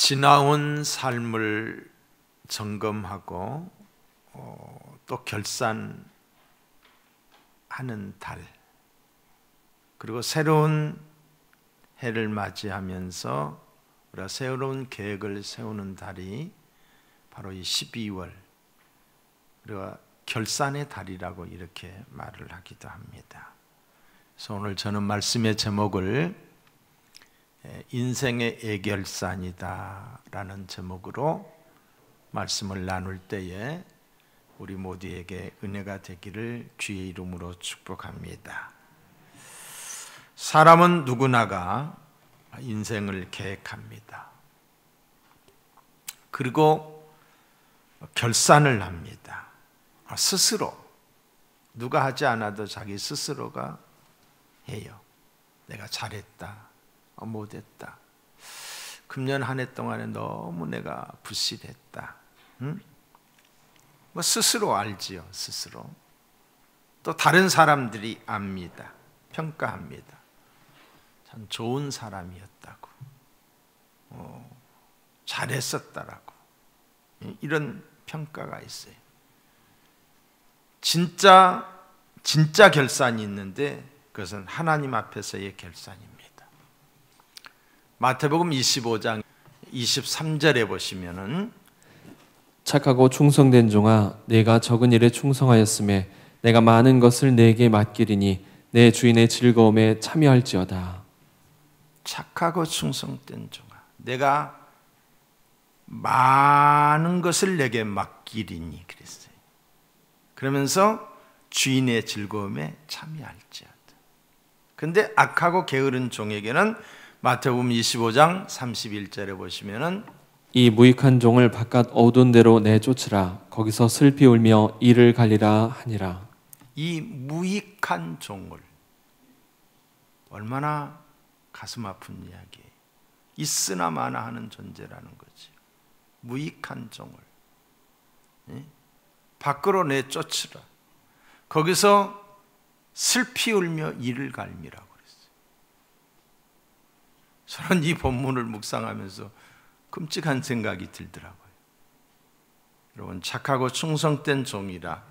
지나온 삶을 점검하고 또 결산하는 달, 그리고 새로운 해를 맞이하면서 우리가 새로운 계획을 세우는 달이 바로 이 12월, 우리가 결산의 달이라고 이렇게 말을 하기도 합니다. 그래서 오늘 저는 말씀의 제목을 인생의 애결산이다 라는 제목으로 말씀을 나눌 때에 우리 모두에게 은혜가 되기를 주의 이름으로 축복합니다. 사람은 누구나가 인생을 계획합니다. 그리고 결산을 합니다. 스스로, 누가 하지 않아도 자기 스스로가 해요. 내가 잘했다, 못했다. 금년 한 해 동안에 너무 내가 부실했다. 스스로 알지요, 스스로. 또 다른 사람들이 압니다. 평가합니다. 참 좋은 사람이었다고, 잘했었다라고, 이런 평가가 있어요. 진짜 결산이 있는데 그것은 하나님 앞에서의 결산입니다. 마태복음 25장 23절에 보시면은, 착하고 충성된 종아, 내가 적은 일에 충성하였음에 내가 많은 것을 내게 맡기리니 내 주인의 즐거움에 참여할지어다. 착하고 충성된 종아, 내가 많은 것을 내게 맡기리니 그랬어요. 그러면서 주인의 즐거움에 참여할지어다. 근데 악하고 게으른 종에게는 마태복음 25장 31절에 보시면은, 이 무익한 종을 바깥 어두운 데로 내쫓으라. 거기서 슬피 울며 이를 갈리라 하니라. 이 무익한 종을, 얼마나 가슴 아픈 이야기예요. 있으나 마나 하는 존재라는 거지. 무익한 종을 밖으로 내쫓으라. 거기서 슬피 울며 이를 갈미라고 그랬어요. 저는 이 본문을 묵상하면서 끔찍한 생각이 들더라고요. 여러분, 착하고 충성된 종이라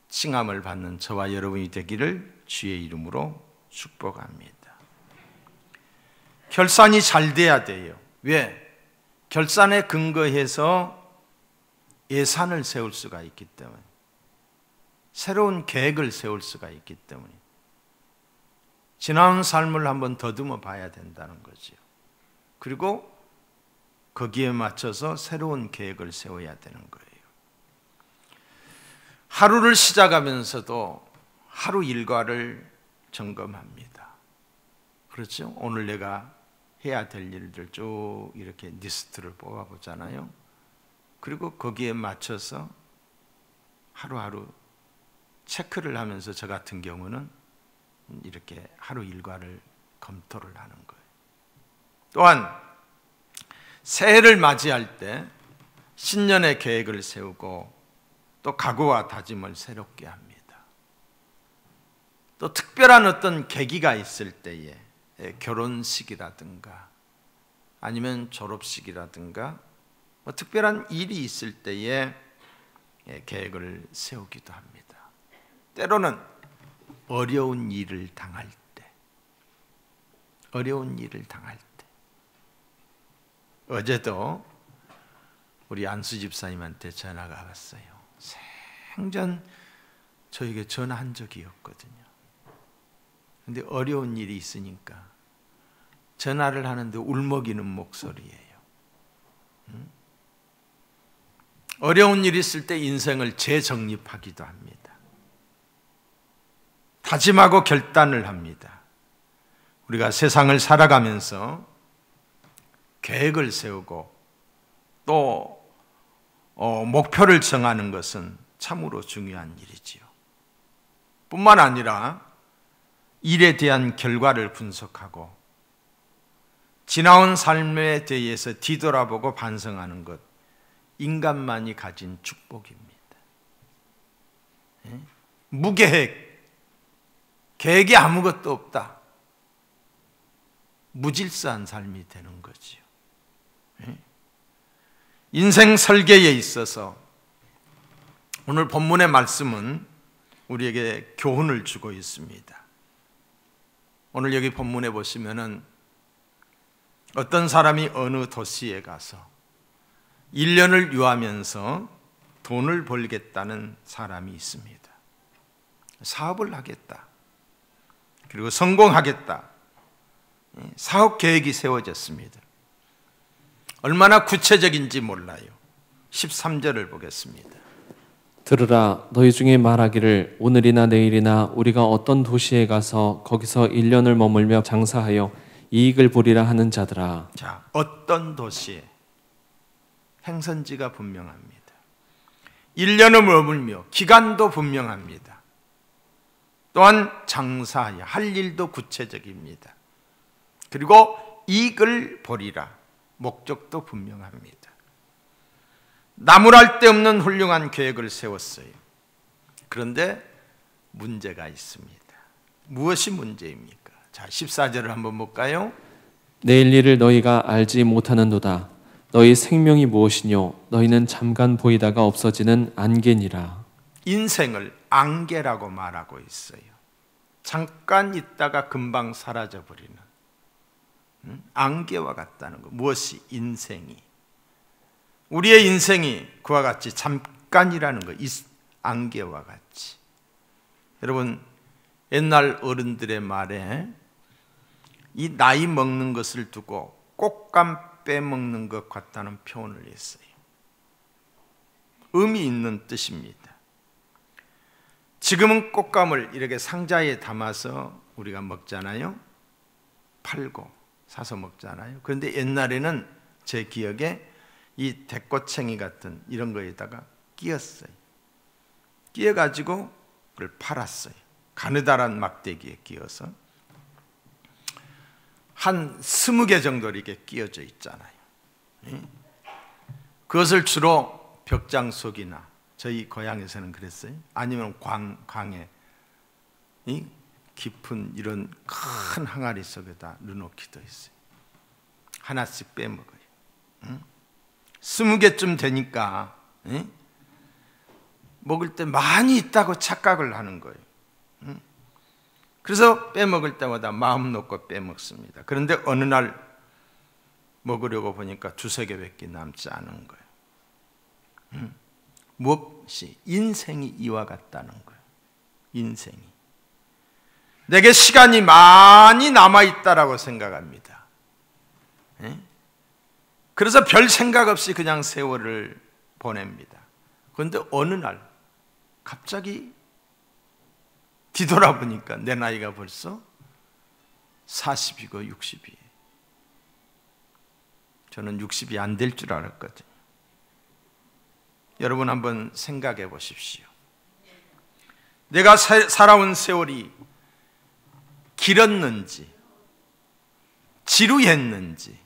칭함을 받는 저와 여러분이 되기를 주의 이름으로 축복합니다. 결산이 잘 돼야 돼요. 왜? 결산에 근거해서 예산을 세울 수가 있기 때문에, 새로운 계획을 세울 수가 있기 때문에 지나온 삶을 한번 더듬어 봐야 된다는 거죠. 그리고 거기에 맞춰서 새로운 계획을 세워야 되는 거예요. 하루를 시작하면서도 하루 일과를 점검합니다. 그렇죠? 오늘 내가 해야 될 일들 쭉 이렇게 리스트를 뽑아보잖아요. 그리고 거기에 맞춰서 하루하루 체크를 하면서 저 같은 경우는 이렇게 하루 일과를 검토를 하는 거예요. 또한 새해를 맞이할 때 신년의 계획을 세우고 또 각오와 다짐을 새롭게 합니다. 또 특별한 어떤 계기가 있을 때에, 결혼식이라든가 아니면 졸업식이라든가 특별한 일이 있을 때에 계획을 세우기도 합니다. 때로는 어려운 일을 당할 때, 어제도 우리 안수 집사님한테 전화가 왔어요. 생전 저에게 전화한 적이 없거든요. 근데 어려운 일이 있으니까 전화를 하는데 울먹이는 목소리예요. 어려운 일이 있을 때 인생을 재정립하기도 합니다. 다짐하고 결단을 합니다. 우리가 세상을 살아가면서 계획을 세우고 또 목표를 정하는 것은 참으로 중요한 일이지요. 뿐만 아니라 일에 대한 결과를 분석하고 지나온 삶에 대해서 뒤돌아보고 반성하는 것, 인간만이 가진 축복입니다. 무계획, 계획이 아무것도 없다, 무질서한 삶이 되는 거지요. 인생 설계에 있어서 오늘 본문의 말씀은 우리에게 교훈을 주고 있습니다. 오늘 여기 본문에 보시면은 어떤 사람이 어느 도시에 가서 1년을 유하면서 돈을 벌겠다는 사람이 있습니다. 사업을 하겠다. 그리고 성공하겠다. 사업 계획이 세워졌습니다. 얼마나 구체적인지 몰라요. 13절을 보겠습니다. 들으라, 너희 중에 말하기를 오늘이나 내일이나 우리가 어떤 도시에 가서 거기서 1년을 머물며 장사하여 이익을 보리라 하는 자들아. 자, 어떤 도시에 행선지가 분명합니다. 1년을 머물며 기간도 분명합니다. 또한 장사하여 할 일도 구체적입니다. 그리고 이익을 보리라, 목적도 분명합니다. 나무랄 데 없는 훌륭한 계획을 세웠어요. 그런데 문제가 있습니다. 무엇이 문제입니까? 자, 14절을 한번 볼까요? 내일 일을 너희가 알지 못하는도다. 너희 생명이 무엇이뇨? 너희는 잠깐 보이다가 없어지는 안개니라. 인생을 안개라고 말하고 있어요. 잠깐 있다가 금방 사라져버리는 안개와 같다는 것. 무엇이? 인생이. 우리의 인생이 그와 같이 잠깐이라는 것. 이 안개와 같이. 여러분, 옛날 어른들의 말에 이 나이 먹는 것을 두고 꽃감 빼먹는 것 같다는 표현을 했어요. 의미 있는 뜻입니다. 지금은 꽃감을 이렇게 상자에 담아서 우리가 먹잖아요. 팔고 사서 먹잖아요. 그런데 옛날에는 제 기억에 이 대꼬챙이 같은 이런 거에다가 끼었어요. 끼어가지고 그걸 팔았어요. 가느다란 막대기에 끼어서 한 20개 정도 이렇게 끼어져 있잖아요. 그것을 주로 벽장 속이나 저희 고향에서는 그랬어요. 아니면 광에 이 깊은 이런 큰 항아리 속에다 넣어놓기도 했어요. 하나씩 빼먹어요. 20개쯤 되니까 먹을 때 많이 있다고 착각을 하는 거예요. 그래서 빼먹을 때마다 마음 놓고 빼먹습니다. 그런데 어느 날 먹으려고 보니까 2-3개밖에 남지 않은 거예요. 무엇이? 인생이 이와 같다는 거예요. 인생이. 내게 시간이 많이 남아있다라고 생각합니다. 그래서 별 생각 없이 그냥 세월을 보냅니다. 그런데 어느 날 갑자기 뒤돌아보니까 내 나이가 벌써 40이고 60이에요. 저는 60이 안 될 줄 알았거든요. 여러분 한번 생각해 보십시오. 내가 살아온 세월이 길었는지 지루했는지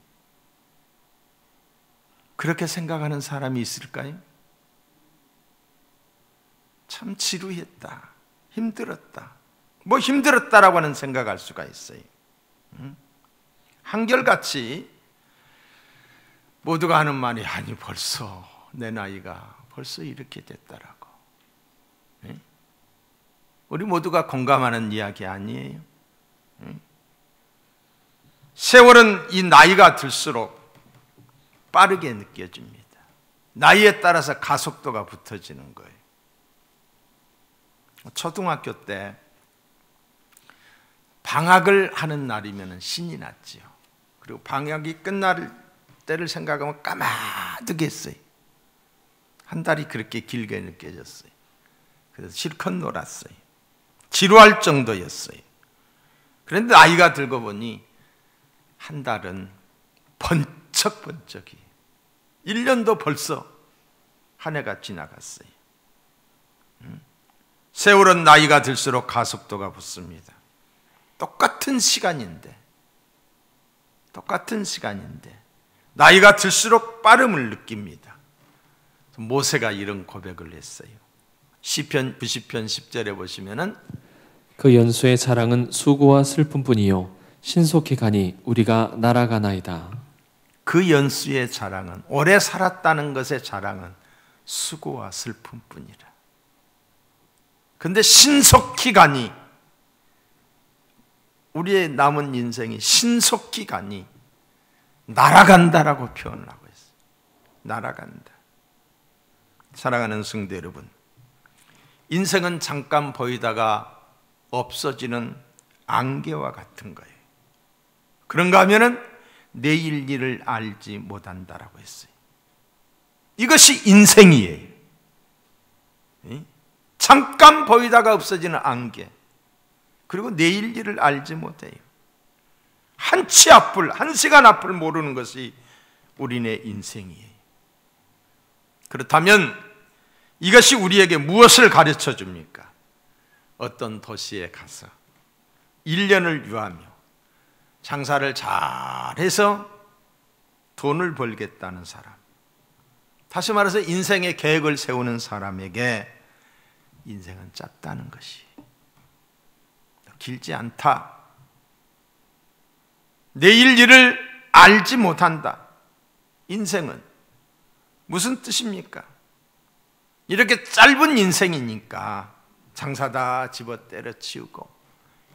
그렇게 생각하는 사람이 있을까요? 참 지루했다, 힘들었다. 뭐 힘들었다라고 하는 생각할 수가 있어요. 한결같이 모두가 하는 말이 아니 벌써 내 나이가 벌써 이렇게 됐다라고. 우리 모두가 공감하는 이야기 아니에요? 세월은 이 나이가 들수록 빠르게 느껴집니다. 나이에 따라서 가속도가 붙어지는 거예요. 초등학교 때 방학을 하는 날이면 신이 났지요. 그리고 방학이 끝날 때를 생각하면 까마득했어요. 한 달이 그렇게 길게 느껴졌어요. 그래서 실컷 놀았어요. 지루할 정도였어요. 그런데 나이가 들고 보니 한 달은 번쩍번쩍이 1년도 벌써 한 해가 지나갔어요. 세월은 나이가 들수록 가속도가 붙습니다. 똑같은 시간인데 나이가 들수록 빠름을 느낍니다. 모세가 이런 고백을 했어요. 시편 90편 10절에 보시면은 그 연수의 자랑은 수고와 슬픔뿐이요 신속히 가니 우리가 날아가나이다. 그 연수의 자랑은, 오래 살았다는 것의 자랑은 수고와 슬픔뿐이라. 근데 신속히 가니, 우리의 남은 인생이 신속히 가니 날아간다라고 표현을 하고 있어요. 날아간다. 사랑하는 성도 여러분, 인생은 잠깐 보이다가 없어지는 안개와 같은 거예요. 그런가 하면은 내일 일을 알지 못한다라고 했어요. 이것이 인생이에요. 잠깐 보이다가 없어지는 안개, 그리고 내일 일을 알지 못해요. 한 치 앞을, 한 시간 앞을 모르는 것이 우리네 인생이에요. 그렇다면 이것이 우리에게 무엇을 가르쳐 줍니까? 어떤 도시에 가서 1년을 유하며 장사를 잘해서 돈을 벌겠다는 사람, 다시 말해서 인생의 계획을 세우는 사람에게 인생은 짧다는 것이, 길지 않다. 내일 일을 알지 못한다. 인생은 무슨 뜻입니까? 이렇게 짧은 인생이니까 장사다 집어 때려치우고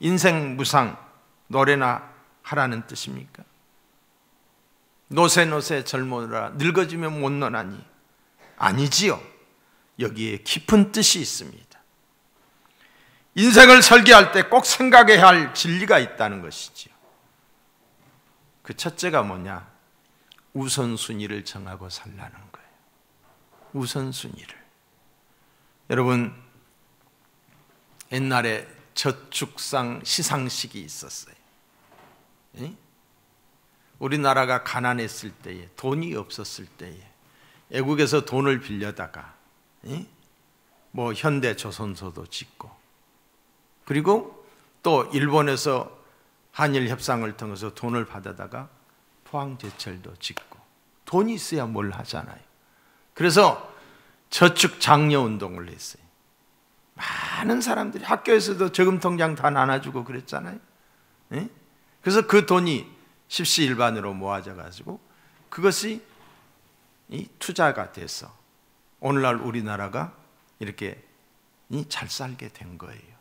인생 무상, 노래나 하라는 뜻입니까? 노세 젊어라 늙어지면 못 노나니, 아니지요. 여기에 깊은 뜻이 있습니다. 인생을 설계할 때 꼭 생각해야 할 진리가 있다는 것이지요. 그 첫째가 뭐냐? 우선순위를 정하고 살라는 거예요. 우선순위를. 여러분, 옛날에 저축상 시상식이 있었어요. 우리나라가 가난했을 때에, 돈이 없었을 때에 애국에서 돈을 빌려다가 뭐 현대조선소도 짓고, 그리고 또 일본에서 한일 협상을 통해서 돈을 받아다가 포항제철도 짓고, 돈이 있어야 뭘 하잖아요. 그래서 저축 장려 운동을 했어요. 많은 사람들이 학교에서도 저금통장 다 나눠주고 그랬잖아요. 그래서 그 돈이 십시일반으로 모아져 가지고 그것이 투자가 돼서 오늘날 우리나라가 이렇게 잘 살게 된 거예요.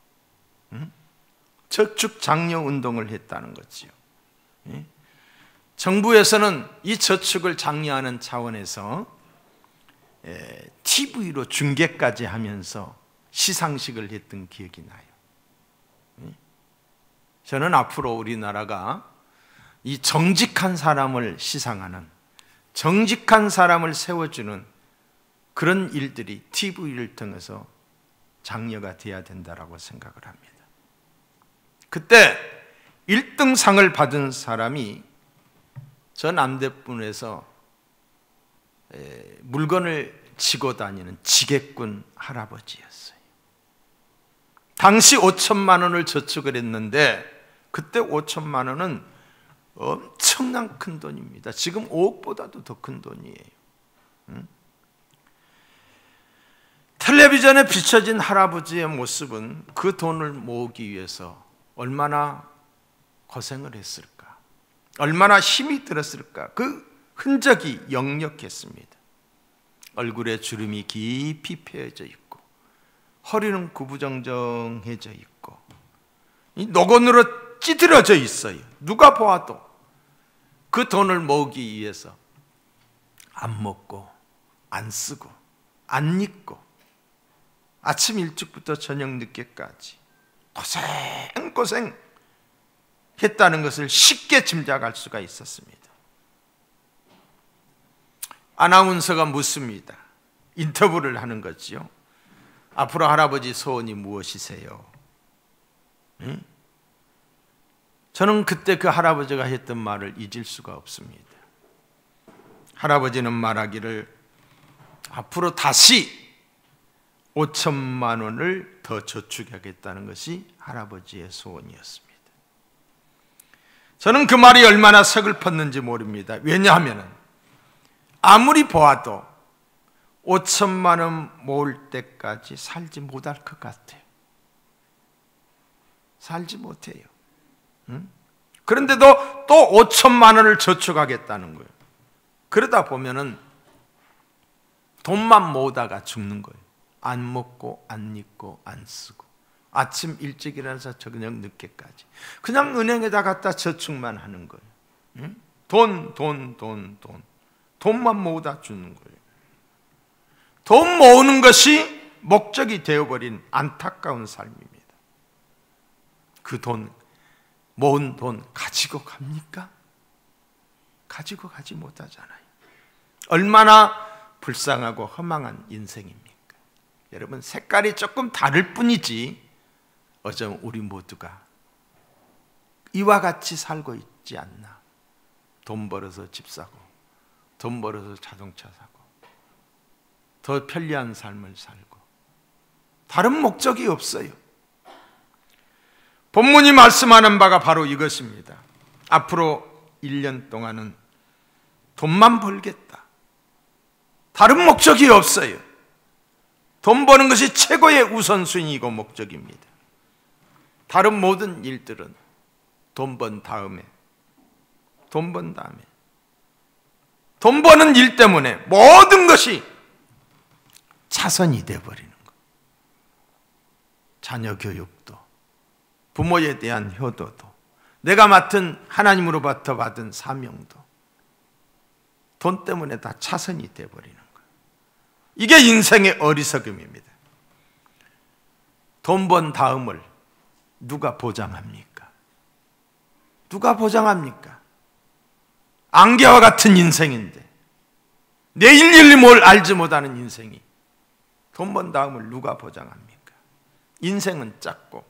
저축 장려 운동을 했다는 거지요. 정부에서는 이 저축을 장려하는 차원에서 TV로 중계까지 하면서 시상식을 했던 기억이 나요. 저는 앞으로 우리나라가 이 정직한 사람을 시상하는, 정직한 사람을 세워주는 그런 일들이 TV를 통해서 장려가 돼야 된다고 생각을 합니다. 그때 1등 상을 받은 사람이 저 남대문에서 물건을 지고 다니는 지게꾼 할아버지였어요. 당시 5천만 원을 저축을 했는데, 그때 5천만 원은 엄청난 큰 돈입니다. 지금 5억보다도 더 큰 돈이에요. 텔레비전에 비춰진 할아버지의 모습은 그 돈을 모으기 위해서 얼마나 고생을 했을까, 얼마나 힘이 들었을까, 그 흔적이 역력했습니다. 얼굴에 주름이 깊이 패여져 있고, 허리는 구부정정해져 있고, 이 노곤으로 찌들어져 있어요. 누가 보아도 그 돈을 모으기 위해서 안 먹고 안 쓰고 안 입고 아침 일찍부터 저녁 늦게까지 고생 했다는 것을 쉽게 짐작할 수가 있었습니다. 아나운서가 묻습니다. 인터뷰를 하는 거지요. 앞으로 할아버지 소원이 무엇이세요? 저는 그때 그 할아버지가 했던 말을 잊을 수가 없습니다. 할아버지는 말하기를 앞으로 다시 5천만 원을 더 저축하겠다는 것이 할아버지의 소원이었습니다. 저는 그 말이 얼마나 서글펐는지 모릅니다. 왜냐하면 아무리 보아도 5천만 원 모을 때까지 살지 못할 것 같아요. 살지 못해요. 그런데도 또 5천만 원을 저축하겠다는 거예요. 그러다 보면은 돈만 모으다가 죽는 거예요. 안 먹고 안 입고 안 쓰고 아침 일찍 일어나서 저녁 늦게까지 그냥 은행에다 갖다 저축만 하는 거예요. 응? 돈만 모으다 죽는 거예요. 돈 모으는 것이 목적이 되어버린 안타까운 삶입니다. 그 돈, 모은 돈 가지고 갑니까? 가지고 가지 못하잖아요. 얼마나 불쌍하고 허망한 인생입니까? 여러분, 색깔이 조금 다를 뿐이지 어쩌면 우리 모두가 이와 같이 살고 있지 않나. 돈 벌어서 집 사고 돈 벌어서 자동차 사고 더 편리한 삶을 살고 다른 목적이 없어요. 본문이 말씀하는 바가 바로 이것입니다. 앞으로 1년 동안은 돈만 벌겠다. 다른 목적이 없어요. 돈 버는 것이 최고의 우선순위이고 목적입니다. 다른 모든 일들은 돈 번 다음에 돈 버는 일 때문에 모든 것이 차선이 되어버리는 거예요. 자녀 교육도 부모에 대한 효도도 내가 맡은 하나님으로부터 받은 사명도 돈 때문에 다 차선이 되어버리는 거예요. 이게 인생의 어리석음입니다. 돈 번 다음을 누가 보장합니까? 누가 보장합니까? 안개와 같은 인생인데 내일 일이 뭘 알지 못하는 인생이 돈 번 다음을 누가 보장합니까? 인생은 짧고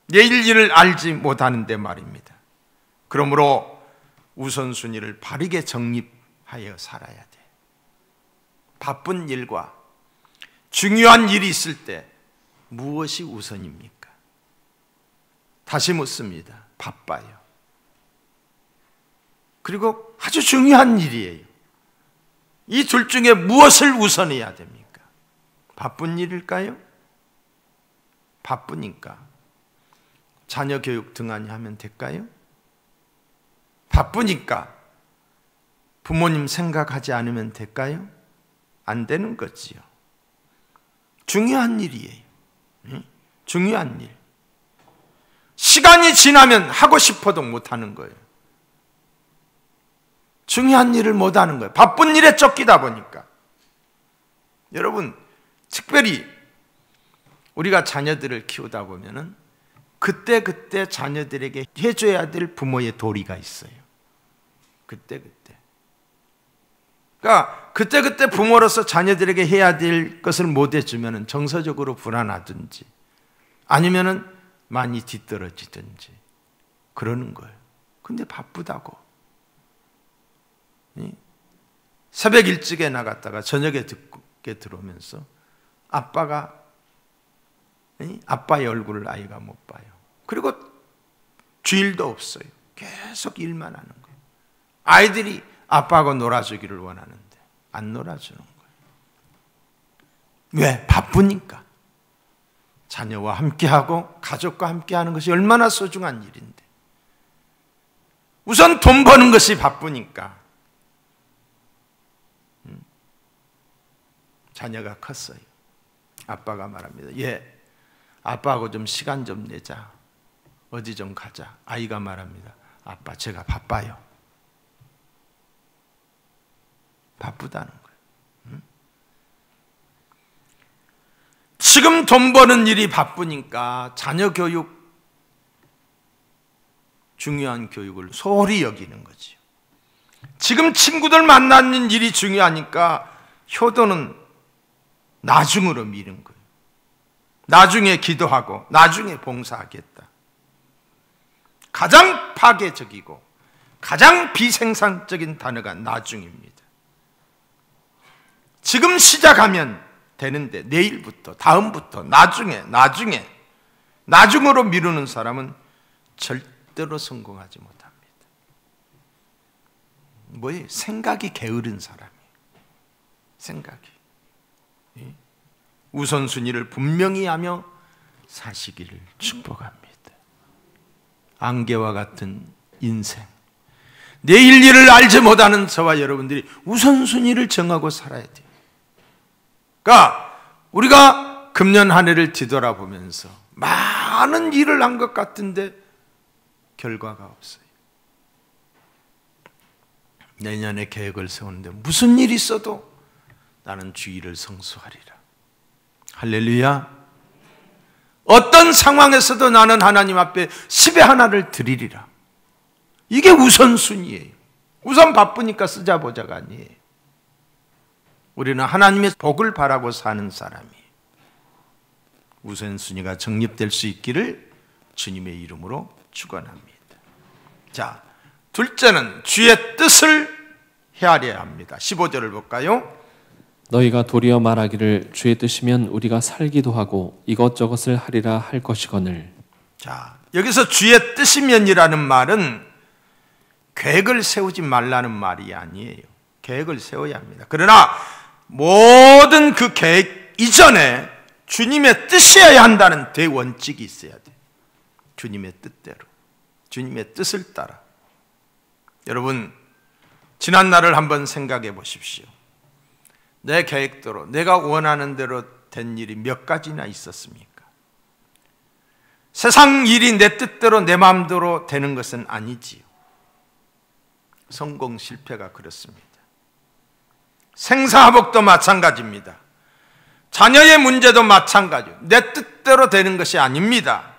내일 일을 알지 못하는데 말입니다. 그러므로 우선순위를 바르게 정립하여 살아야 돼. 바쁜 일과 중요한 일이 있을 때 무엇이 우선입니까? 다시 묻습니다. 바빠요. 그리고 아주 중요한 일이에요. 이 둘 중에 무엇을 우선해야 됩니까? 바쁜 일일까요? 바쁘니까 자녀 교육 등한히 하면 될까요? 바쁘니까 부모님 생각하지 않으면 될까요? 안 되는 거지요. 중요한 일이에요. 중요한 일. 시간이 지나면 하고 싶어도 못하는 거예요. 중요한 일을 못하는 거예요. 바쁜 일에 쫓기다 보니까. 여러분, 특별히 우리가 자녀들을 키우다 보면은 그때 자녀들에게 해줘야 될 부모의 도리가 있어요. 그때. 그러니까 그때 부모로서 자녀들에게 해야 될 것을 못 해주면은 정서적으로 불안하든지 아니면은 많이 뒤떨어지든지 그러는 거예요. 근데 바쁘다고. 새벽 일찍에 나갔다가 저녁에 늦게 들어오면서 아빠의 얼굴을 아이가 못 봐요. 그리고 주일도 없어요. 계속 일만 하는 거예요. 아이들이 아빠하고 놀아주기를 원하는데 안 놀아주는 거예요. 왜? 바쁘니까. 자녀와 함께하고 가족과 함께하는 것이 얼마나 소중한 일인데 우선 돈 버는 것이 바쁘니까 자녀가 컸어요. 아빠가 말합니다. 예, 아빠하고 좀 시간 좀 내자. 어디 좀 가자. 아이가 말합니다. 아빠, 제가 바빠요. 바쁘다는 거예요. 지금 돈 버는 일이 바쁘니까 자녀 교육, 중요한 교육을 소홀히 여기는 거지요. 지금 친구들 만나는 일이 중요하니까 효도는 나중으로 미는 거예요. 나중에 기도하고 나중에 봉사하겠다. 가장 파괴적이고 가장 비생산적인 단어가 나중입니다. 지금 시작하면 되는데 내일부터, 다음부터, 나중으로 미루는 사람은 절대로 성공하지 못합니다. 뭐예요? 생각이 게으른 사람이에요. 생각이. 우선순위를 분명히 하며 사시기를 축복합니다. 안개와 같은 인생. 내일 일을 알지 못하는 저와 여러분들이 우선순위를 정하고 살아야 돼요. 그러니까 우리가 금년 한 해를 뒤돌아보면서 많은 일을 한 것 같은데 결과가 없어요. 내년에 계획을 세우는데 무슨 일이 있어도 나는 주일을 성수하리라. 할렐루야. 어떤 상황에서도 나는 하나님 앞에 10의 하나를 드리리라. 이게 우선순위예요. 우선 바쁘니까 쓰자보자가 아니에요. 우리는 하나님의 복을 바라고 사는 사람이에요. 우선순위가 정립될 수 있기를 주님의 이름으로 축원합니다. 자, 둘째는 주의 뜻을 헤아려야 합니다. 15절을 볼까요? 너희가 도리어 말하기를 주의 뜻이면 우리가 살기도 하고 이것저것을 하리라 할 것이거늘. 자, 여기서 주의 뜻이면이라는 말은 계획을 세우지 말라는 말이 아니에요. 계획을 세워야 합니다. 그러나 모든 그 계획 이전에 주님의 뜻이어야 한다는 대원칙이 있어야 돼요. 주님의 뜻대로, 주님의 뜻을 따라. 여러분, 지난 날을 한번 생각해 보십시오. 내 계획대로, 내가 원하는 대로 된 일이 몇 가지나 있었습니까? 세상 일이 내 뜻대로 내 마음대로 되는 것은 아니지요. 성공 실패가 그렇습니다. 생사화복도 마찬가지입니다. 자녀의 문제도 마찬가지요. 내 뜻대로 되는 것이 아닙니다.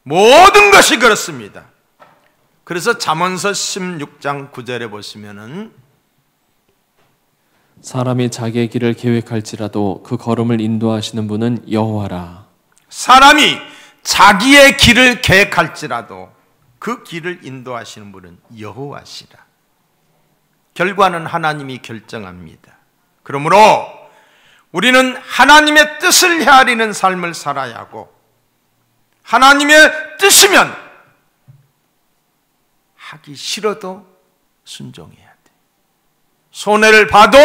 모든 것이 그렇습니다. 그래서 잠언서 16장 9절에 보시면은 사람이 자기의 길을 계획할지라도 그 걸음을 인도하시는 분은 여호와라. 사람이 자기의 길을 계획할지라도 그 길을 인도하시는 분은 여호와시라. 결과는 하나님이 결정합니다. 그러므로 우리는 하나님의 뜻을 헤아리는 삶을 살아야 하고, 하나님의 뜻이면 하기 싫어도 순종해야 돼. 손해를 봐도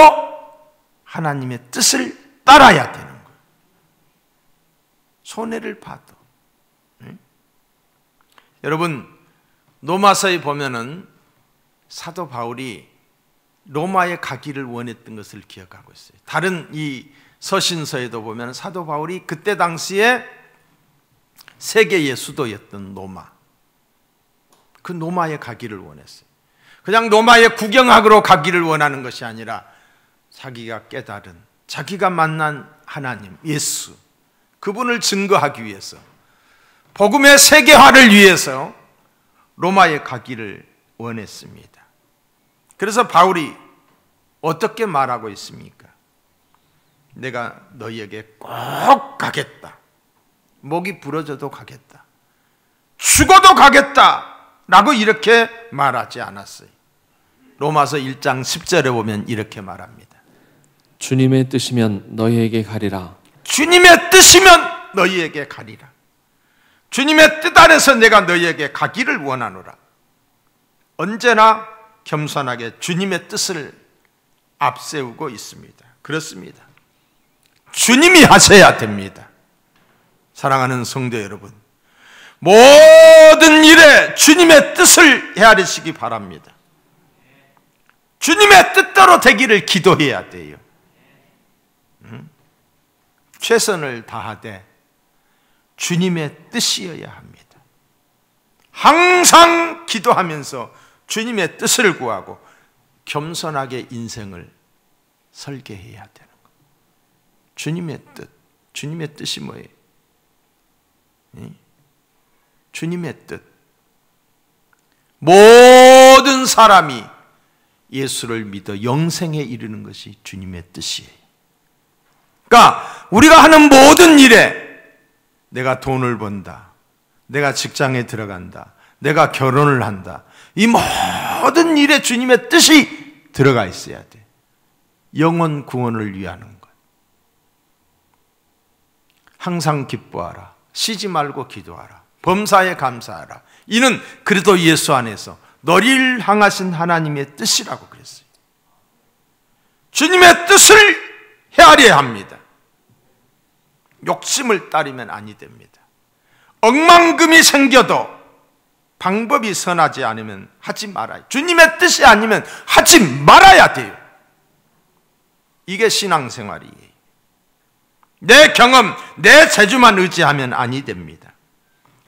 하나님의 뜻을 따라야 되는 거예요. 손해를 봐도. 응? 여러분, 로마서에 보면은 사도 바울이 로마에 가기를 원했던 것을 기억하고 있어요. 다른 이 서신서에도 보면 사도 바울이 그때 당시에 세계의 수도였던 로마, 그 로마에 가기를 원했어요. 그냥 로마에 구경하러 가기를 원하는 것이 아니라 자기가 깨달은, 자기가 만난 하나님, 예수, 그분을 증거하기 위해서, 복음의 세계화를 위해서 로마에 가기를 원했습니다. 그래서 바울이 어떻게 말하고 있습니까? 내가 너희에게 꼭 가겠다. 목이 부러져도 가겠다. 죽어도 가겠다. 라고 이렇게 말하지 않았어요. 로마서 1장 10절에 보면 이렇게 말합니다. 주님의 뜻이면 너희에게 가리라. 주님의 뜻이면 너희에게 가리라. 주님의 뜻 안에서 내가 너희에게 가기를 원하노라. 언제나 겸손하게 주님의 뜻을 앞세우고 있습니다. 그렇습니다. 주님이 하셔야 됩니다. 사랑하는 성도 여러분, 모든 일에 주님의 뜻을 헤아리시기 바랍니다. 주님의 뜻대로 되기를 기도해야 돼요. 최선을 다하되 주님의 뜻이어야 합니다. 항상 기도하면서 주님의 뜻을 구하고 겸손하게 인생을 설계해야 되는 거예요. 주님의 뜻, 주님의 뜻이 뭐예요? 주님의 뜻. 모든 사람이 예수를 믿어 영생에 이르는 것이 주님의 뜻이에요. 그러니까 우리가 하는 모든 일에 내가 돈을 번다, 내가 직장에 들어간다, 내가 결혼을 한다, 이 모든 일에 주님의 뜻이 들어가 있어야 돼. 영혼 구원을 위하는 것. 항상 기뻐하라. 쉬지 말고 기도하라. 범사에 감사하라. 이는 그래도 예수 안에서 너를 향하신 하나님의 뜻이라고 그랬어요. 주님의 뜻을 헤아려야 합니다. 욕심을 따르면 아니 됩니다. 억만금이 생겨도 방법이 선하지 않으면 하지 말아요. 주님의 뜻이 아니면 하지 말아야 돼요. 이게 신앙생활이에요. 내 경험, 내 재주만 의지하면 아니 됩니다.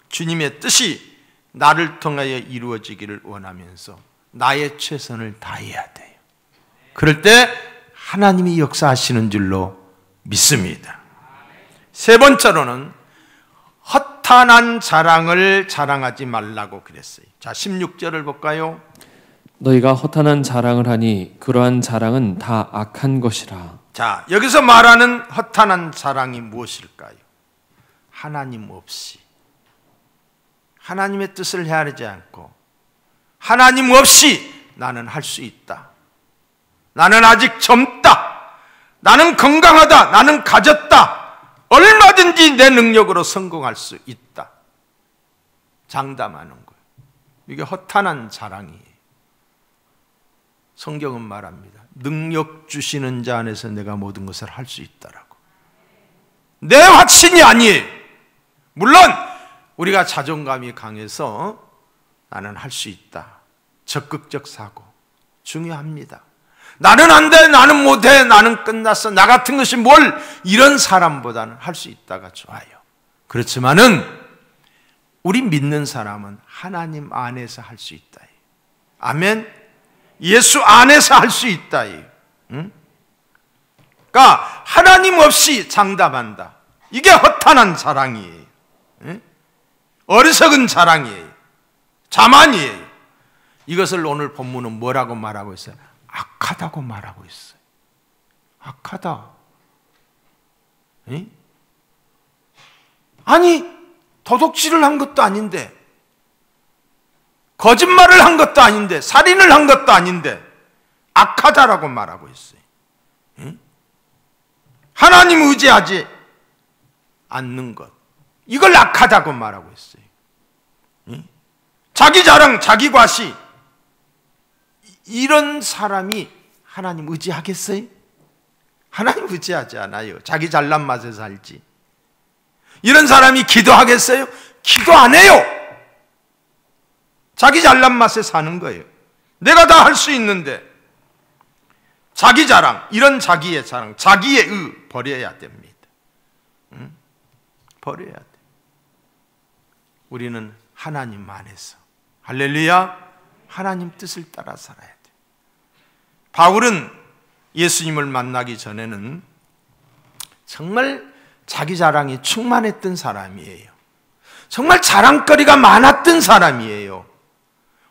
주님의 뜻이 나를 통하여 이루어지기를 원하면서 나의 최선을 다해야 돼요. 그럴 때 하나님이 역사하시는 줄로 믿습니다. 세 번째로는 허탄한 자랑을 자랑하지 말라고 그랬어요. 자, 16절을 볼까요? 너희가 허탄한 자랑을 하니 그러한 자랑은 다 악한 것이라. 자, 여기서 말하는 허탄한 자랑이 무엇일까요? 하나님 없이, 하나님의 뜻을 헤아리지 않고 하나님 없이 나는 할 수 있다, 나는 아직 젊다, 나는 건강하다, 나는 가졌다, 얼마든지 내 능력으로 성공할 수 있다, 장담하는 거예요. 이게 허탄한 자랑이에요. 성경은 말합니다. 능력 주시는 자 안에서 내가 모든 것을 할 수 있다라고. 내 확신이 아니에요. 물론 우리가 자존감이 강해서 나는 할 수 있다, 적극적 사고 중요합니다. 나는 안 돼, 나는 못해, 나는 끝났어, 나 같은 것이 뭘, 이런 사람보다는 할 수 있다가 좋아요. 그렇지만은 우리 믿는 사람은 하나님 안에서 할 수 있다. 아멘. 예수 안에서 할 수 있다. 응? 그러니까 하나님 없이 장담한다, 이게 허탄한 자랑이에요. 응? 어리석은 자랑이에요. 자만이에요. 이것을 오늘 본문은 뭐라고 말하고 있어요? 악하다고 말하고 있어요. 악하다. 응? 아니, 도둑질을 한 것도 아닌데, 거짓말을 한 것도 아닌데, 살인을 한 것도 아닌데 악하다라고 말하고 있어요. 응? 하나님 의지하지 않는 것, 이걸 악하다고 말하고 있어요. 응? 자기 자랑, 자기 과시, 이런 사람이 하나님 의지하겠어요? 하나님 의지하지 않아요. 자기 잘난 맛에 살지. 이런 사람이 기도하겠어요? 기도 안 해요. 자기 잘난 맛에 사는 거예요. 내가 다 할 수 있는데. 자기 자랑, 이런 자기의 자랑, 자기의 의 버려야 됩니다. 응? 버려야 돼. 우리는 하나님 안에서, 할렐루야, 하나님 뜻을 따라 살아야 돼. 바울은 예수님을 만나기 전에는 정말 자기 자랑이 충만했던 사람이에요. 정말 자랑거리가 많았던 사람이에요.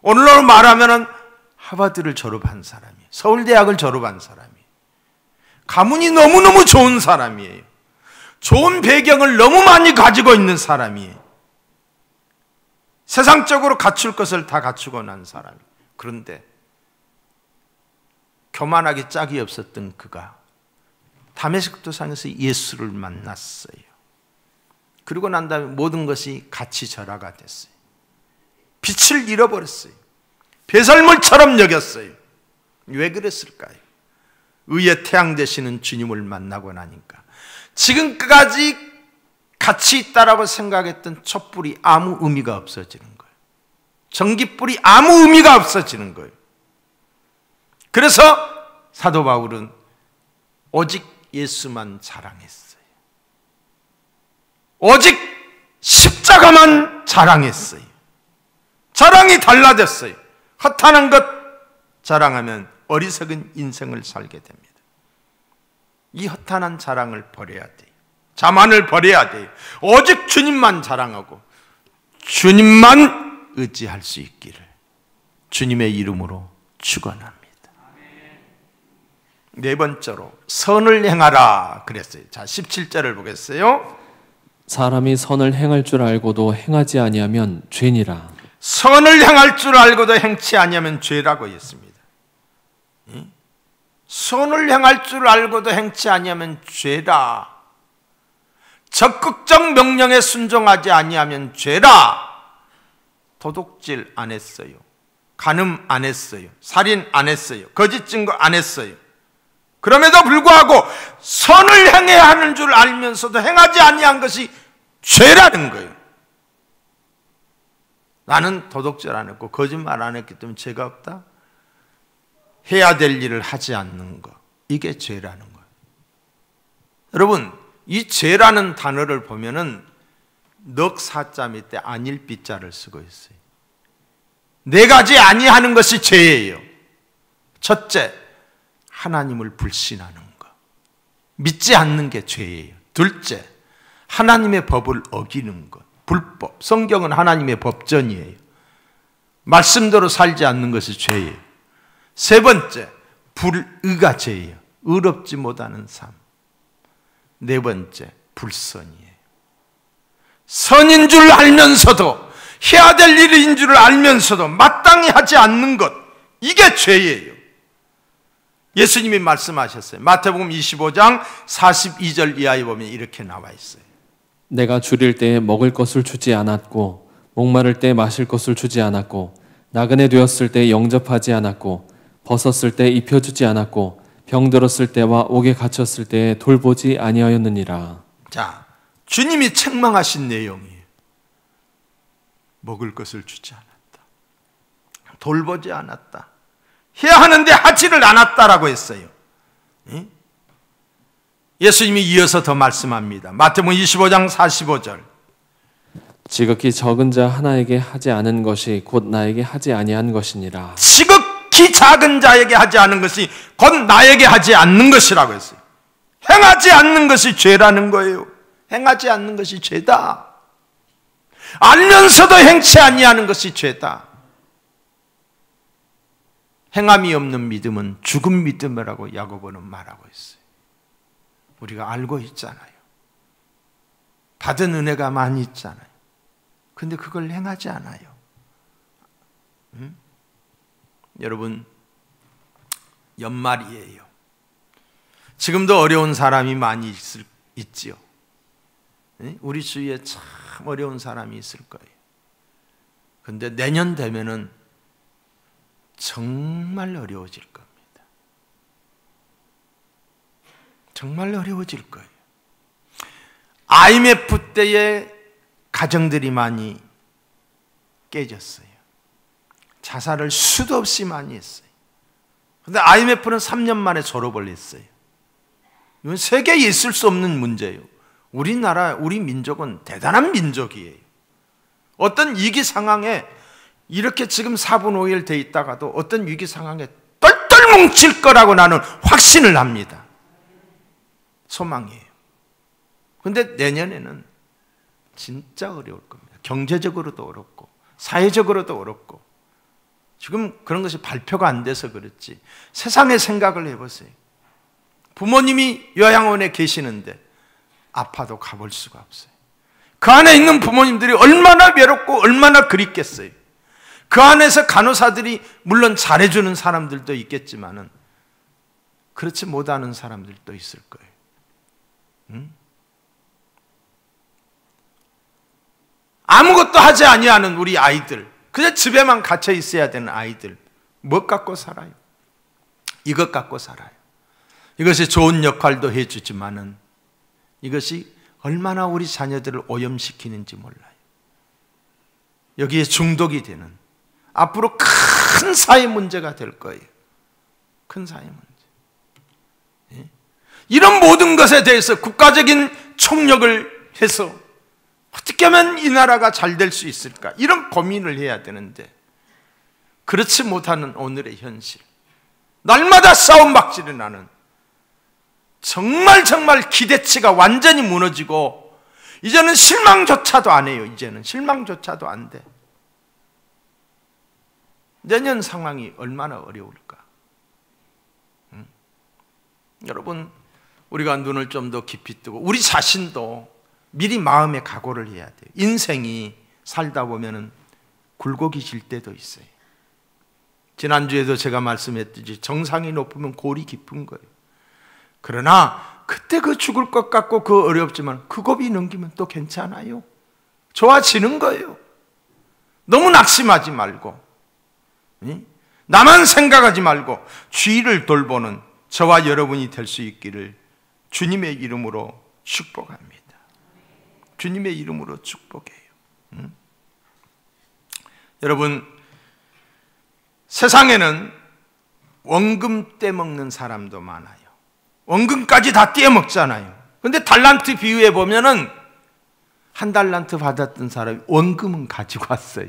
오늘날로 말하면 하버드를 졸업한 사람이에요. 서울대학을 졸업한 사람이에요. 가문이 너무너무 좋은 사람이에요. 좋은 배경을 너무 많이 가지고 있는 사람이에요. 세상적으로 갖출 것을 다 갖추고 난 사람이에요. 그런데 교만하게 짝이 없었던 그가 다메섹 도상에서 예수를 만났어요. 그리고 난 다음에 모든 것이 같이 절하가 됐어요. 빛을 잃어버렸어요. 배설물처럼 여겼어요. 왜 그랬을까요? 의의 태양 되시는 주님을 만나고 나니까 지금까지 같이 있다라고 생각했던 촛불이 아무 의미가 없어지는 거예요. 전깃불이 아무 의미가 없어지는 거예요. 그래서 사도 바울은 오직 예수만 자랑했어요. 오직 십자가만 자랑했어요. 자랑이 달라졌어요. 허탄한 것 자랑하면 어리석은 인생을 살게 됩니다. 이 허탄한 자랑을 버려야 돼요. 자만을 버려야 돼요. 오직 주님만 자랑하고 주님만 의지할 수 있기를 주님의 이름으로 축원합니다. 네 번째로 선을 행하라 그랬어요. 자, 17절을 보겠어요. 사람이 선을 행할 줄 알고도 행하지 아니하면 죄니라. 선을 행할 줄 알고도 행치 아니하면 죄라고 했습니다. 선을 행할 줄 알고도 행치 아니하면 죄라. 적극적 명령에 순종하지 아니하면 죄라. 도둑질 안 했어요. 간음 안 했어요. 살인 안 했어요. 거짓 증거 안 했어요. 그럼에도 불구하고 선을 행해야 하는 줄 알면서도 행하지 아니한 것이 죄라는 거예요. 나는 도덕질 안 했고 거짓말 안 했기 때문에 죄가 없다. 해야 될 일을 하지 않는 것, 이게 죄라는 거예요. 여러분, 이 죄라는 단어를 보면은 넉사자 밑에 안일비자를 쓰고 있어요. 네 가지 아니하는 것이 죄예요. 첫째, 하나님을 불신하는 것, 믿지 않는 게 죄예요. 둘째, 하나님의 법을 어기는 것, 불법. 성경은 하나님의 법전이에요. 말씀대로 살지 않는 것이 죄예요. 세 번째, 불의가 죄예요. 의롭지 못하는 삶. 네 번째, 불선이에요. 선인 줄 알면서도, 해야 될 일인 줄 알면서도 마땅히 하지 않는 것, 이게 죄예요. 예수님이 말씀하셨어요. 마태복음 25장 42절 이하에 보면 이렇게 나와 있어요. 내가 줄일 때에 먹을 것을 주지 않았고 목마를 때 마실 것을 주지 않았고 나그네 되었을 때 영접하지 않았고 벗었을 때 입혀주지 않았고 병들었을 때와 옥에 갇혔을 때에 돌보지 아니하였느니라. 자, 주님이 책망하신 내용이에요. 먹을 것을 주지 않았다, 돌보지 않았다, 해야 하는데 하지를 않았다라고 했어요. 예수님이 이어서 더 말씀합니다. 마태복음 25장 45절. 지극히 적은 자 하나에게 하지 않은 것이 곧 나에게 하지 아니한 것이니라. 지극히 작은 자에게 하지 않은 것이 곧 나에게 하지 않는 것이라고 했어요. 행하지 않는 것이 죄라는 거예요. 행하지 않는 것이 죄다. 알면서도 행치 아니하는 것이 죄다. 행함이 없는 믿음은 죽은 믿음이라고 야고보는 말하고 있어요. 우리가 알고 있잖아요. 받은 은혜가 많이 있잖아요. 근데 그걸 행하지 않아요. 여러분, 연말이에요. 지금도 어려운 사람이 많이 있지요. 우리 주위에 참 어려운 사람이 있을 거예요. 근데 내년 되면은 정말 어려워질 겁니다. 정말 어려워질 거예요. IMF 때에 가정들이 많이 깨졌어요. 자살을 수도 없이 많이 했어요. 그런데 IMF는 3년 만에 졸업을 했어요. 이건 세계에 있을 수 없는 문제예요. 우리나라, 우리 민족은 대단한 민족이에요. 어떤 위기 상황에 이렇게 지금 4분 5일 돼 있다가도 어떤 위기 상황에 똘똘 뭉칠 거라고 나는 확신을 합니다. 소망이에요. 그런데 내년에는 진짜 어려울 겁니다. 경제적으로도 어렵고 사회적으로도 어렵고. 지금 그런 것이 발표가 안 돼서 그렇지, 세상의 생각을 해보세요. 부모님이 요양원에 계시는데 아파도 가볼 수가 없어요. 그 안에 있는 부모님들이 얼마나 외롭고 얼마나 그립겠어요. 그 안에서 간호사들이 물론 잘해주는 사람들도 있겠지만은 그렇지 못하는 사람들도 있을 거예요. 아무것도 하지 아니하는 우리 아이들, 그냥 집에만 갇혀 있어야 되는 아이들, 뭐 갖고 살아요? 이것 갖고 살아요. 이것이 좋은 역할도 해주지만은 이것이 얼마나 우리 자녀들을 오염시키는지 몰라요. 여기에 중독이 되는, 앞으로 큰 사회 문제가 될 거예요. 큰 사회 문제. 이런 모든 것에 대해서 국가적인 총력을 해서 어떻게 하면 이 나라가 잘 될 수 있을까? 이런 고민을 해야 되는데 그렇지 못하는 오늘의 현실, 날마다 싸움박질이 나는, 정말 기대치가 완전히 무너지고 이제는 실망조차도 안 해요. 이제는 실망조차도 안 돼. 내년 상황이 얼마나 어려울까? 여러분, 우리가 눈을 좀 더 깊이 뜨고 우리 자신도 미리 마음의 각오를 해야 돼요. 인생이 살다 보면은 굴곡이 질 때도 있어요. 지난주에도 제가 말씀했듯이 정상이 높으면 골이 깊은 거예요. 그러나 그때 그 죽을 것 같고 그 어렵지만 그 고비 넘기면 또 괜찮아요. 좋아지는 거예요. 너무 낙심하지 말고, 나만 생각하지 말고 주위를 돌보는 저와 여러분이 될 수 있기를 주님의 이름으로 축복합니다. 주님의 이름으로 축복해요. 여러분, 세상에는 원금 떼먹는 사람도 많아요. 원금까지 다 떼먹잖아요. 근데 달란트 비유에 보면은 한 달란트 받았던 사람이 원금은 가지고 왔어요.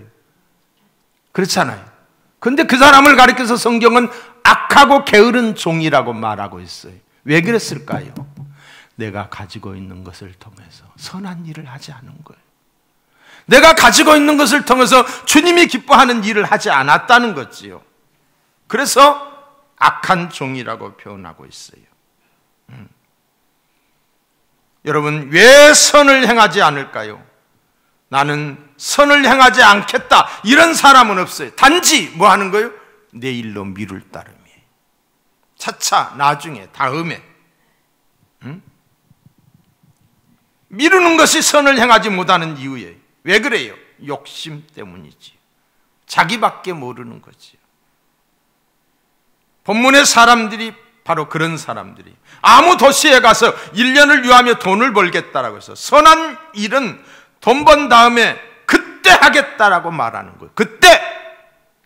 그렇잖아요. 근데 그 사람을 가리켜서 성경은 악하고 게으른 종이라고 말하고 있어요. 왜 그랬을까요? 내가 가지고 있는 것을 통해서 선한 일을 하지 않은 거예요. 내가 가지고 있는 것을 통해서 주님이 기뻐하는 일을 하지 않았다는 거지요. 그래서 악한 종이라고 표현하고 있어요. 여러분, 왜 선을 행하지 않을까요? 나는 선을 행하지 않겠다, 이런 사람은 없어요. 단지 뭐 하는 거예요? 내일로 미룰 따름이에요. 차차, 나중에, 다음에. 미루는 것이 선을 행하지 못하는 이유예요. 왜 그래요? 욕심 때문이지. 자기밖에 모르는 거지요. 본문의 사람들이 바로 그런 사람들이 아무 도시에 가서 1년을 유하며 돈을 벌겠다라고 해서 선한 일은 돈 번 다음에 그때 하겠다라고 말하는 거예요. 그때!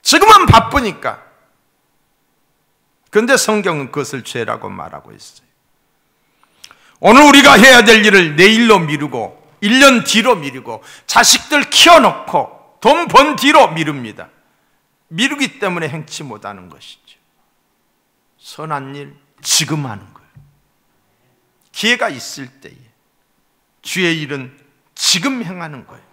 지금은 바쁘니까. 그런데 성경은 그것을 죄라고 말하고 있어요. 오늘 우리가 해야 될 일을 내일로 미루고 1년 뒤로 미루고 자식들 키워놓고 돈 번 뒤로 미룹니다. 미루기 때문에 행치 못하는 것이죠. 선한 일 지금 하는 거예요. 기회가 있을 때에 주의 일은 지금 행하는 거예요.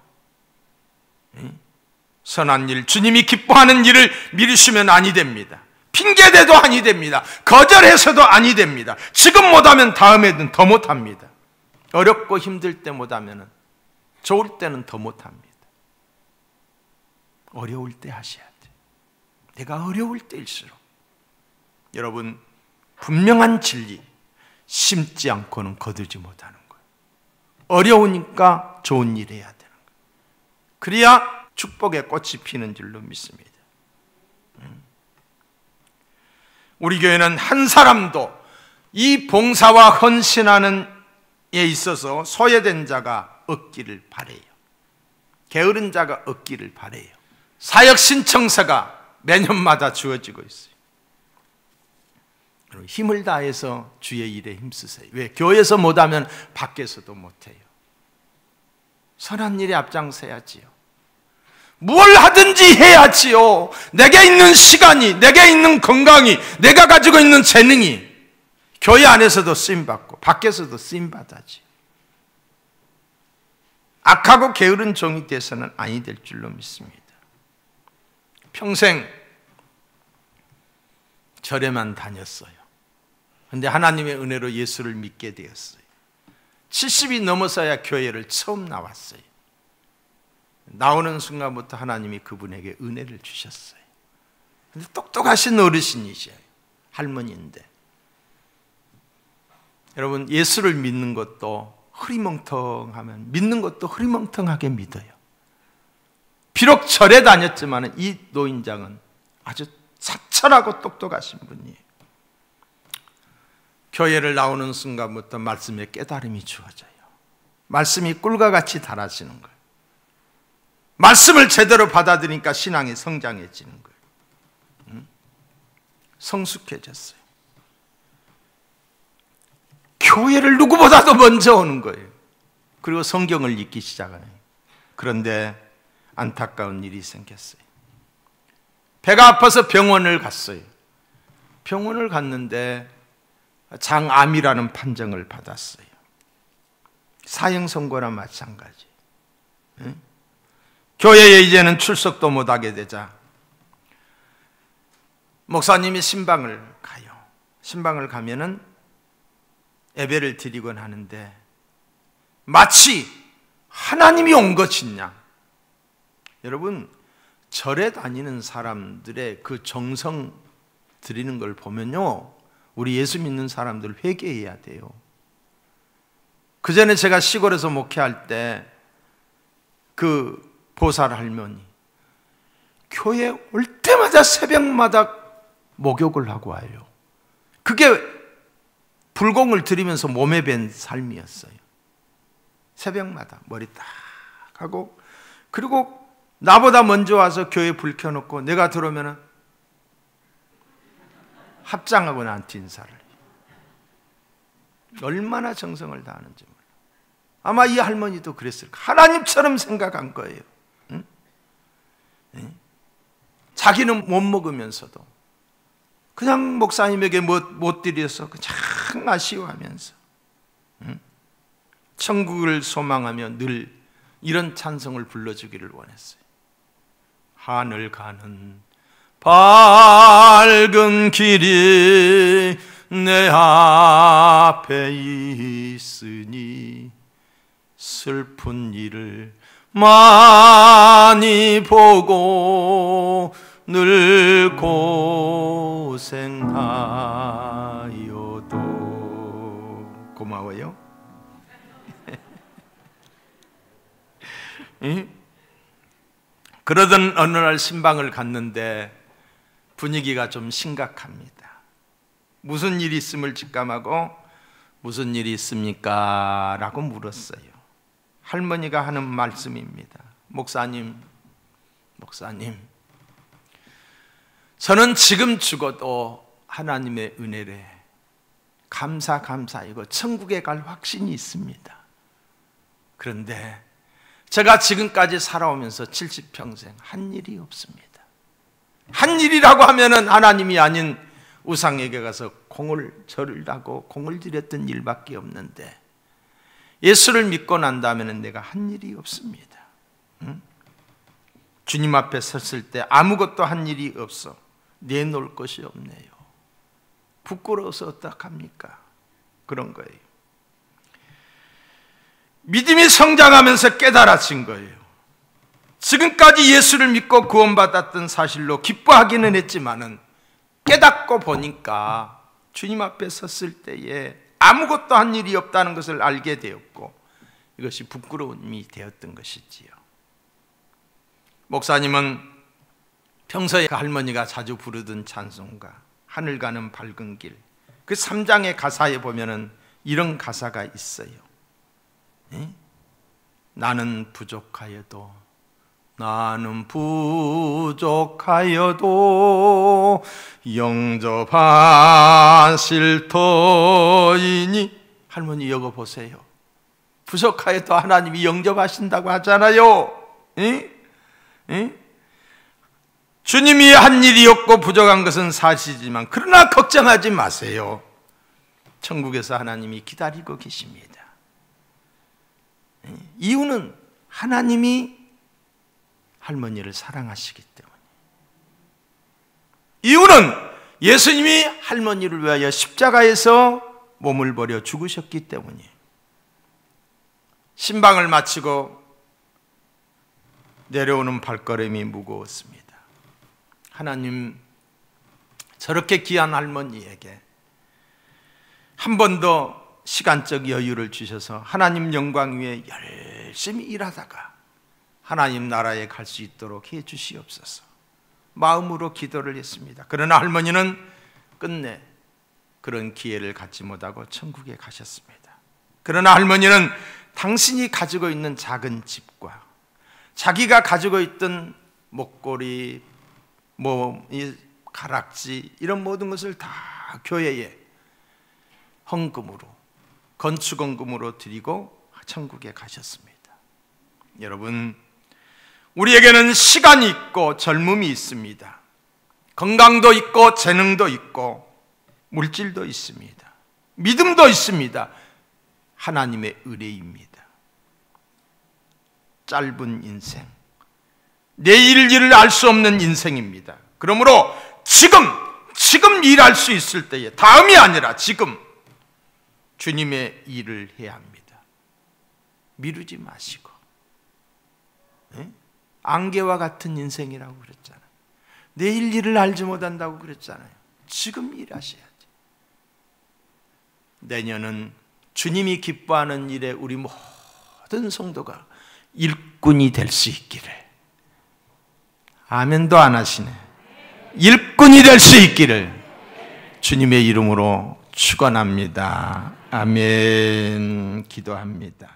선한 일, 주님이 기뻐하는 일을 미루시면 아니 됩니다. 핑계대도 아니 됩니다. 거절해서도 아니 됩니다. 지금 못하면 다음에는 더 못합니다. 어렵고 힘들 때 못하면 좋을 때는 더 못합니다. 어려울 때 하셔야 돼요. 내가 어려울 때일수록. 여러분, 분명한 진리 심지 않고는 거두지 못하는 거예요. 어려우니까 좋은 일 해야 되는 거예요. 그래야 축복의 꽃이 피는 줄로 믿습니다. 우리 교회는 한 사람도 이 봉사와 헌신하는 에 있어서 소외된 자가 없기를 바라요. 게으른 자가 없기를 바라요. 사역 신청서가 매년마다 주어지고 있어요. 힘을 다해서 주의 일에 힘쓰세요. 왜? 교회에서 못하면 밖에서도 못해요. 선한 일에 앞장서야지요. 뭘 하든지 해야지요. 내게 있는 시간이, 내게 있는 건강이, 내가 가지고 있는 재능이 교회 안에서도 쓰임받고 밖에서도 쓰임받아지. 악하고 게으른 종이 돼서는 아니 될 줄로 믿습니다. 평생 절에만 다녔어요. 그런데 하나님의 은혜로 예수를 믿게 되었어요. 70이 넘어서야 교회를 처음 나왔어요. 나오는 순간부터 하나님이 그분에게 은혜를 주셨어요. 근데 똑똑하신 어르신이셔요. 할머니인데. 여러분, 예수를 믿는 것도 흐리멍텅하면 믿는 것도 흐리멍텅하게 믿어요. 비록 절에 다녔지만 이 노인장은 아주 사철하고 똑똑하신 분이에요. 교회를 나오는 순간부터 말씀에 깨달음이 주어져요. 말씀이 꿀과 같이 달아지는 거예요. 말씀을 제대로 받아들이니까 신앙이 성장해지는 거예요. 성숙해졌어요. 교회를 누구보다도 먼저 오는 거예요. 그리고 성경을 읽기 시작하네요. 그런데 안타까운 일이 생겼어요. 배가 아파서 병원을 갔어요. 병원을 갔는데 장암이라는 판정을 받았어요. 사형 선고나 마찬가지. 교회에 이제는 출석도 못하게 되자 목사님이 신방을 가요. 신방을 가면은 예배를 드리곤 하는데 마치 하나님이 온 것이냐. 여러분, 절에 다니는 사람들의 그 정성 드리는 걸 보면요, 우리 예수 믿는 사람들 회개해야 돼요. 그 전에 제가 시골에서 목회할 때 그 보살 할머니 교회 올 때마다 새벽마다 목욕을 하고 와요. 그게 불공을 들이면서 몸에 밴 삶이었어요. 새벽마다 머리 딱 하고, 그리고 나보다 먼저 와서 교회 불 켜놓고 내가 들어오면 합장하고 나한테 인사를 해요. 얼마나 정성을 다하는지 몰라. 아마 이 할머니도 그랬을 거예요. 하나님처럼 생각한 거예요. 응? 응? 자기는 못 먹으면서도 그냥 목사님에게 못 드려서 그냥 아쉬워하면서, 응? 천국을 소망하며 늘 이런 찬송을 불러주기를 원했어요. 하늘 가는 밝은 길이 내 앞에 있으니 슬픈 일을 많이 보고 늘 고생하여도. 고마워요. 그러던 어느 날 신방을 갔는데 분위기가 좀 심각합니다. 무슨 일이 있음을 직감하고 무슨 일이 있습니까? 라고 물었어요. 할머니가 하는 말씀입니다. 목사님, 저는 지금 죽어도 하나님의 은혜래 감사이고 천국에 갈 확신이 있습니다. 그런데 제가 지금까지 살아오면서 70평생 한 일이 없습니다. 한 일이라고 하면은 하나님이 아닌 우상에게 가서 절을 하고 공을 들였던 일밖에 없는데 예수를 믿고 난 다음에는 내가 한 일이 없습니다. 응? 주님 앞에 섰을 때 아무것도 한 일이 없어. 내놓을 것이 없네요. 부끄러워서 어떡합니까? 그런 거예요. 믿음이 성장하면서 깨달아진 거예요. 지금까지 예수를 믿고 구원받았던 사실로 기뻐하기는 했지만은 깨닫고 보니까 주님 앞에 섰을 때에 아무것도 한 일이 없다는 것을 알게 되었고 이것이 부끄러움이 되었던 것이지요. 목사님은 평소에 할머니가 자주 부르던 찬송가 하늘 가는 밝은 길, 그 3장의 가사에 보면은 이런 가사가 있어요. 나는 부족하여도 영접하실 터이니. 할머니 이거 보세요. 부족하여도 하나님이 영접하신다고 하잖아요. 주님이 한 일이 없고 부족한 것은 사실이지만 그러나 걱정하지 마세요. 천국에서 하나님이 기다리고 계십니다. 이유는 하나님이 할머니를 사랑하시기 때문에. 이유는 예수님이 할머니를 위하여 십자가에서 몸을 버려 죽으셨기 때문에. 신방을 마치고 내려오는 발걸음이 무거웠습니다. 하나님, 저렇게 귀한 할머니에게 한 번 더 시간적 여유를 주셔서 하나님 영광 위에 열심히 일하다가 하나님 나라에 갈 수 있도록 해 주시옵소서. 마음으로 기도를 했습니다. 그러나 할머니는 끝내 그런 기회를 갖지 못하고 천국에 가셨습니다. 그러나 할머니는 당신이 가지고 있는 작은 집과 자기가 가지고 있던 목걸이, 가락지 이런 모든 것을 다 교회에 헌금으로, 건축헌금으로 드리고 천국에 가셨습니다. 여러분, 우리에게는 시간이 있고 젊음이 있습니다. 건강도 있고 재능도 있고 물질도 있습니다. 믿음도 있습니다. 하나님의 은혜입니다. 짧은 인생, 내일 일을 알 수 없는 인생입니다. 그러므로 지금 일할 수 있을 때에, 다음이 아니라 지금 주님의 일을 해야 합니다. 미루지 마시고. 안개와 같은 인생이라고 그랬잖아요. 내일 일을 알지 못한다고 그랬잖아요. 지금 일하셔야지. 내년은 주님이 기뻐하는 일에 우리 모든 성도가 일꾼이 될 수 있기를. 아멘도 안 하시네. 일꾼이 될 수 있기를 주님의 이름으로 축원합니다. 아멘. 기도합니다.